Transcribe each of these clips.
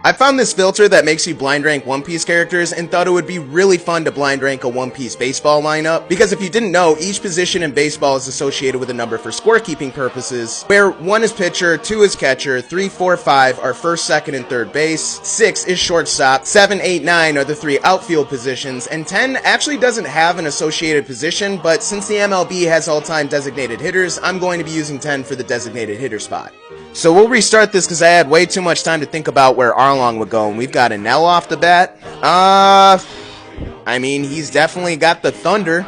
I found this filter that makes you blind rank One Piece characters and thought it would be really fun to blind rank a One Piece baseball lineup, because if you didn't know, each position in baseball is associated with a number for scorekeeping purposes, where 1 is pitcher, 2 is catcher, 3, 4, 5 are first, second, and third base, 6 is shortstop, 7, 8, 9 are the 3 outfield positions, and 10 actually doesn't have an associated position, but since the MLB has all-time designated hitters, I'm going to be using 10 for the designated hitter spot. So we'll restart this because I had way too much time to think about where Arlong would go, and we've got Enel off the bat. I mean, he's definitely got the thunder.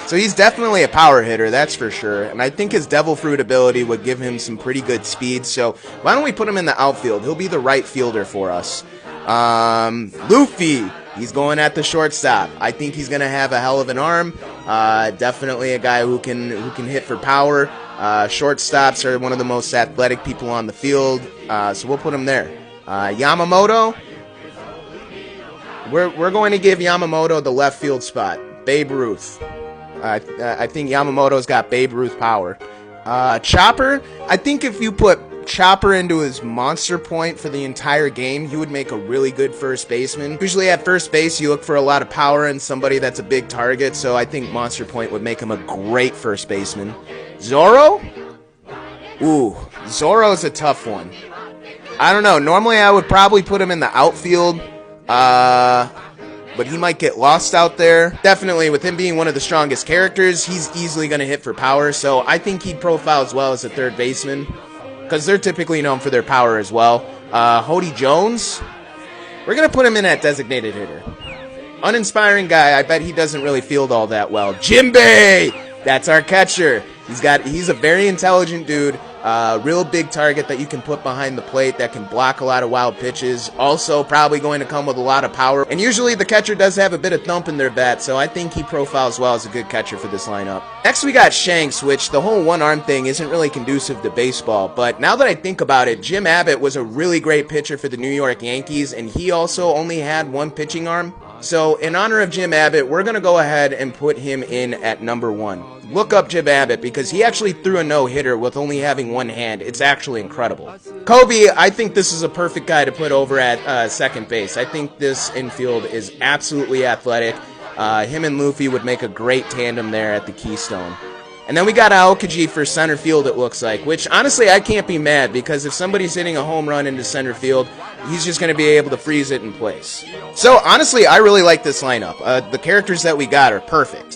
So he's definitely a power hitter, that's for sure. And I think his Devil Fruit ability would give him some pretty good speed. So why don't we put him in the outfield? He'll be the right fielder for us. Luffy, he's going at the shortstop. I think he's going to have a hell of an arm. Definitely a guy who can hit for power. Shortstops are one of the most athletic people on the field. So we'll put him there. Yamamoto, we're going to give Yamamoto the left field spot. Babe Ruth. I think Yamamoto's got Babe Ruth power. Chopper, I think if you put Chopper into his monster point for the entire game, he would make a really good first baseman. Usually at first base, you look for a lot of power and somebody that's a big target, so I think monster point would make him a great first baseman. Zoro? Ooh, Zoro's a tough one. I don't know. Normally I would probably put him in the outfield, but he might get lost out there. Definitely, with him being one of the strongest characters, he's easily going to hit for power, so I think he'd profile as well as a third baseman, because they're typically known for their power as well. Hody Jones, we're going to put him in at designated hitter. Uninspiring guy, I bet he doesn't really field all that well. Jinbei, that's our catcher. He's a very intelligent dude, real big target that you can put behind the plate that can block a lot of wild pitches. Also probably going to come with a lot of power. And usually the catcher does have a bit of thump in their bat, so I think he profiles well as a good catcher for this lineup. Next we got Shanks, which the whole one-arm thing isn't really conducive to baseball, but now that I think about it, Jim Abbott was a really great pitcher for the New York Yankees, and he also only had one pitching arm. So in honor of Jim Abbott, we're going to go ahead and put him in at number 1. Look up Jim Abbott because he actually threw a no-hitter with only having one hand. It's actually incredible. Kobe, I think this is a perfect guy to put over at second base. I think this infield is absolutely athletic. Him and Luffy would make a great tandem there at the Keystone. And then we got Aokiji for center field, it looks like, which honestly I can't be mad because if somebody's hitting a home run into center field, he's just going to be able to freeze it in place. So honestly, I really like this lineup. The characters that we got are perfect.